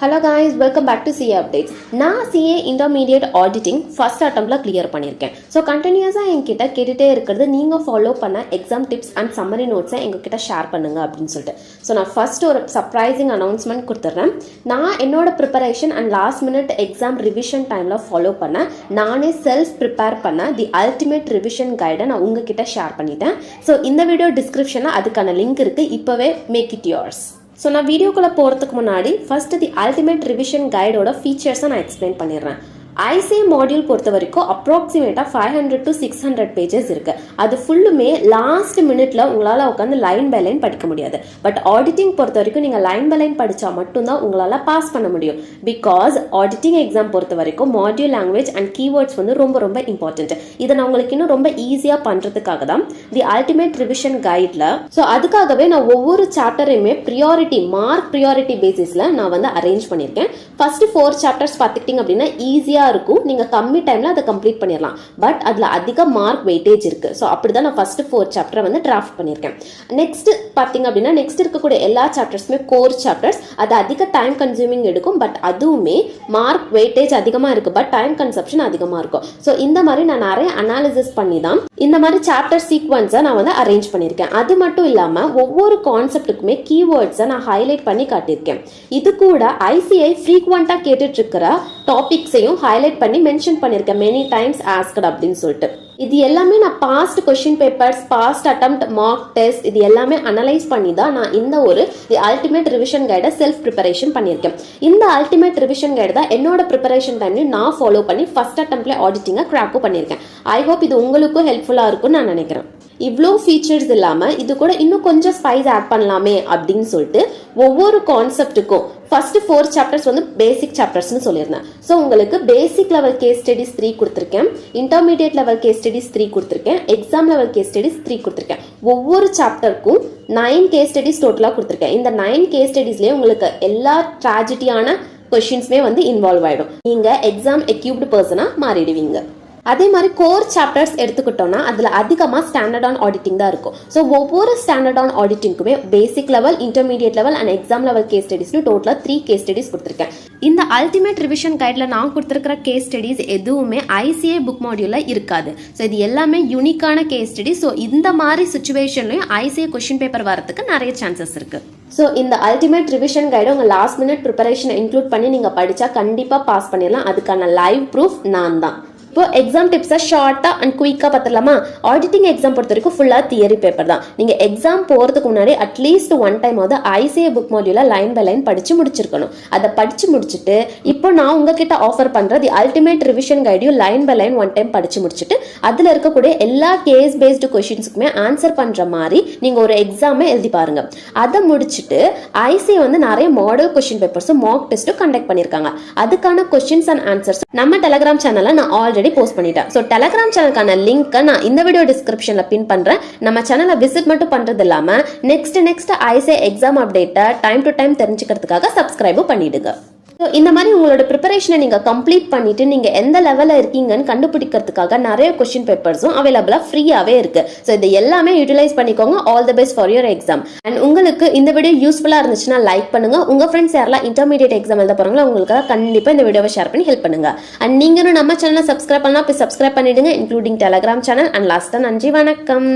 Hello guys, welcome back to CA Updates. நான் CA Intermediate Auditing first attemptல clear பண்ணியிருக்கேன். So கண்டினியூஸாக என்கிட்ட கேட்டுகிட்டே இருக்கிறது நீங்கள் ஃபாலோ பண்ண எக்ஸாம் டிப்ஸ் அண்ட் சம்மரி நோட்ஸை எங்ககிட்ட ஷேர் பண்ணுங்க அப்படின்னு சொல்லிட்டு. ஸோ நான் ஃபர்ஸ்ட் ஒரு சர்ப்ரைசிங் அனௌன்ஸ்மெண்ட் கொடுத்துட்றேன். நான் என்னோட preparation and last minute exam revision டைமில் ஃபாலோ பண்ண நானே செல்ஃப் ப்ரிப்பேர் பண்ண தி அல்டிமேட் ரிவிஷன் கைடை நான் உங்ககிட்ட ஷேர் பண்ணிட்டேன். ஸோ இந்த வீடியோ டிஸ்கிரிப்ஷனில் அதுக்கான லிங்க் இருக்குது. இப்போவே மேக் இட் யோர்ஸ். ஸோ நான் வீடியோக்குள்ளே போகிறதுக்கு முன்னாடி ஃபஸ்ட்டு தி அல்டிமேட் ரிவிஷன் கைடோட ஃபீச்சர்ஸை நான் எக்ஸ்பிளைன் பண்ணிடுறேன். ஐசிஏ மாடியூல் பொறுத்த வரைக்கும் அப்ராக்சிமேட்டாக 500 to 600 பேஜஸ் இருக்குது. அது ஃபுல்லுமே லாஸ்ட் மினிட்ல உங்களால் உட்காந்து லைன் பை லைன் படிக்க முடியாது. பட் ஆடிட்டிங் பொறுத்த வரைக்கும் நீங்கள் லைன் பை லைன் படித்தா மட்டும்தான் உங்களால் பாஸ் பண்ண முடியும். பிகாஸ் ஆடிட்டிங் எக்ஸாம் பொறுத்த வரைக்கும் மாடியூல் லாங்குவேஜ் அண்ட் கீவேர்ட்ஸ் வந்து ரொம்ப ரொம்ப இம்பார்ட்டன்ட். இதை நான் உங்களுக்கு இன்னும் ரொம்ப ஈஸியாக பண்ணுறதுக்காக தான் தி அல்டிமேட் ரிவிஷன் கைடில். ஸோ அதுக்காகவே நான் ஒவ்வொரு சாப்டரையுமே மார்க் ப்ரியாரிட்டி பேசிஸில் நான் வந்து அரேஞ்ச் பண்ணியிருக்கேன். ஃபர்ஸ்ட் 4 சாப்டர்ஸ் பார்த்துக்கிட்டிங்க அப்படின்னா ஈஸியாக இருக்கும். நீங்க கம்மி டைம்ல அதை கம்ப்ளீட் பண்ணிடலாம். பட் அதுல அதிக மார்க் வெயிட்டேஜ் இருக்கு. ஸோ அப்படிதான் நான் ஃபர்ஸ்ட் 4 சாப்டரை வந்து டிராஃப்ட் பண்ணியிருக்கேன். நெக்ஸ்ட் பார்த்தீங்க அப்படின்னா நெக்ஸ்ட் இருக்கக்கூடிய எல்லா சாப்டர்ஸுமே கோர் சாப்டர்ஸ். அது அதிக டைம் கன்சூமிங் எடுக்கும். பட் அதுவுமே மார்க் வெயிட்டேஜ் அதிகமாக இருக்கு. பட் டைம் கன்சப்ஷன் அதிகமாக இருக்கும். ஸோ இந்த மாதிரி நான் நிறைய அனாலிசிஸ் பண்ணி தான் இந்த மாதிரி சாப்டர் சீக்வன்ஸை நான் வந்து அரேஞ்ச் பண்ணியிருக்கேன். அது மட்டும் இல்லாமல் ஒவ்வொரு கான்செப்டுக்குமே கீவேர்ட்ஸை நான் ஹைலைட் பண்ணி காட்டியிருக்கேன். இது கூட ஐசிஐ ஃப்ரீக்வெண்ட்டாக கேட்டுட்டு இருக்கிற டாபிக்ஸையும் ஹைலைட் பண்ணி மென்ஷன் பண்ணியிருக்கேன். மெனி டைம்ஸ் ஆஸ்க்ட் அப்படின்னு சொல்லிட்டு. இது எல்லாமே நான் past question papers, past attempt, mock test இது எல்லாமே அனலைஸ் பண்ணி தான் நான் இந்த ஒரு தி அல்டிமேட் ரிவிஷன் கைடை செல்ஃப் ப்ரிப்பரேஷன் பண்ணியிருக்கேன். இந்த அல்டிமேட் ரிவிஷன் கைடு தான் என்னோட ப்ரிப்பரேஷன் டைம்லையும் நான் ஃபாலோ பண்ணி ஃபர்ஸ்ட் அட்டெம்ப்ட்ல ஆடிட்டிங்கை கிராக்கும் பண்ணியிருக்கேன். ஐ ஹோப் இது உங்களுக்கும் ஹெல்ப்ஃபுல்லாக இருக்கும்னு நான் நினைக்கிறேன். இவ்வளோ ஃபீச்சர்ஸ் இல்லாமல் இது கூட இன்னும் கொஞ்சம் ஸ்பைஸ் ஆட் பண்ணலாமே அப்படின்னு சொல்லிட்டு ஒவ்வொரு கான்செப்டுக்கும் ஃபர்ஸ்ட் 4 சாப்டர்ஸ் வந்து பேசிக் சாப்டர்ஸ்னு சொல்லியிருந்தேன். ஸோ உங்களுக்கு பேசிக் லெவல் கேஸ் ஸ்டடிஸ் 3 கொடுத்துருக்கேன், இன்டர்மீடியட் லெவல் கேஸ் ஸ்டடிஸ் 3 கொடுத்துருக்கேன், எக்ஸாம் லெவல் கேஸ் ஸ்டடிஸ் 3 கொடுத்துருக்கேன். ஒவ்வொரு சாப்டருக்கும் 9 கேஸ் ஸ்டடிஸ் டோட்டலாக கொடுத்துருக்கேன். இந்த 9 கேஸ் ஸ்டடிஸ்லேயே உங்களுக்கு எல்லா ட்ராஜடியான கொஷின்ஸுமே வந்து இன்வால்வ் ஆகிடும். நீங்கள் எக்ஸாம் எக்யூப்டு பர்சனாக மாறிடுவீங்க. அதே மாதிரி கோர் சாப்டர்ஸ் எடுத்துக்கிட்டோம்னா அதில் அதிகமாக ஸ்டாண்டர்ட் ஆன் ஆடிட்டிங் தான் இருக்கும். ஸோ ஒவ்வொரு ஸ்டாண்டர்ட் ஆன் ஆடிட்டிங்க்குமே basic level, intermediate level and exam level case ஸ்டடிஸ்னு டோட்டலாக 3 கேஸ் ஸ்டடிஸ் கொடுத்துருக்கேன். இந்த அல்டிமேட் ரிவிஷன் கைடில் நான் கொடுத்துருக்கிற கேஸ் ஸ்டடிஸ் எதுவுமே ஐசிஏ புக் மாடியூலில் இருக்காது. ஸோ இது எல்லாமே யூனிக்கான கேஸ் ஸ்டடி. ஸோ இந்த மாதிரி சுச்சுவேஷன்லையும் ஐசிஏ கொஸ்டின் பேப்பர் வரதுக்கு நிறைய சான்சஸ் இருக்குது. ஸோ இந்த அல்டிமேட் ரிவிஷன் கைடு உங்கள் லாஸ்ட் மினிட் ப்ரிப்பரேஷனை இன்க்ளூட் பண்ணி நீங்கள் படித்தா கண்டிப்பாக பாஸ் பண்ணிடலாம். அதுக்கான லைவ் ப்ரூஃப் நான் தான். இப்போ எக்ஸாம் டிப்ஸை ஷார்ட்டாக அண்ட் குயிக்காக பார்த்துடலாமா? ஆடிட்டிங் எக்ஸாம் பொறுத்த வரைக்கும் ஃபுல்லாக தியரி பேப்பர் தான். நீங்கள் எக்ஸாம் போகிறதுக்கு முன்னாடி அட்லீஸ்ட் 1 டைம் வந்து ஐசிஏ புக் மாடியூலில் லைன் பை லைன் படித்து முடிச்சிருக்கணும். அதை படித்து முடிச்சுட்டு இப்போ நான் உங்ககிட்ட ஆஃபர் பண்ணுற தி அல்டிமேட் ரிவிஷன் கைடையும் லைன் பை லைன் 1 டைம் படித்து முடிச்சுட்டு அதில் இருக்கக்கூடிய எல்லா கேஸ் பேஸ்டு கொஷின்ஸுக்குமே ஆன்சர் பண்ணுற மாதிரி நீங்கள் ஒரு எக்ஸாமே எழுதி பாருங்க. அதை முடிச்சுட்டு ஐசிஏ வந்து நிறைய மாடல் கொஷின் பேப்பர்ஸும் மார்க் டெஸ்ட்டும் கண்டக்ட் பண்ணியிருக்காங்க. அதுக்கான கொஷின்ஸ் அண்ட் ஆன்சர்ஸ் நம்ம டெலிகிராம் சேனலில் நான் ஆல்ரெடி போஸ்ட் பண்ணிட்டேன். ஸோ டெலிகிராம் சேனலுக்கான லிங்க்கை நான் இந்த வீடியோ டிஸ்கிரிப்ஷன்ல பின் பண்றேன். நம்ம சேனலை விசிட் மட்டும் பண்றது இல்லாம நெக்ஸ்ட் ஐசிஏ எக்ஸாம் அப்டேட்டை டைம் டு டைம் தெரிஞ்சுக்கிறதுக்காக சப்ஸ்கிரைபும் பண்ணிடுங்க. ஸோ இந்த மாதிரி உங்களோட ப்ரிப்பரேஷனை நீங்கள் கம்ப்ளீட் பண்ணிட்டு நீங்கள் எந்த லெவலில் இருக்கீங்கன்னு கண்டுபிடிக்கிறதுக்காக நிறைய கொஸ்டின் பேப்பர்ஸும் அவைலபிளாக ஃப்ரீயாகவே இருக்கு. ஸோ இது எல்லாமே யூட்டிலைஸ் பண்ணிக்கோங்க. All the best for your exam. And உங்களுக்கு இந்த வீடியோ யூஸ்ஃபுல்லாக இருந்துச்சுன்னா லைக் பண்ணுங்க. உங்கள் ஃப்ரெண்ட்ஸ் யாரெல்லாம் இன்டர்மீடியட் எக்ஸாம் எழுத போகிறாங்களோ உங்களுக்கு கண்டிப்பாக இந்த வீடியோவை ஷேர் பண்ணி ஹெல்ப் பண்ணுங்க. அண்ட் நீங்களும் நம்ம சேனலை சப்ஸ்கிரைப் பண்ணலாம், போய் சப்ஸ்கிரைப் பண்ணிடுங்க, இன்க்ளூடிங் டெலிகிராம் சேனல். அண்ட் லாஸ்ட்டாக நன்றி, வணக்கம்.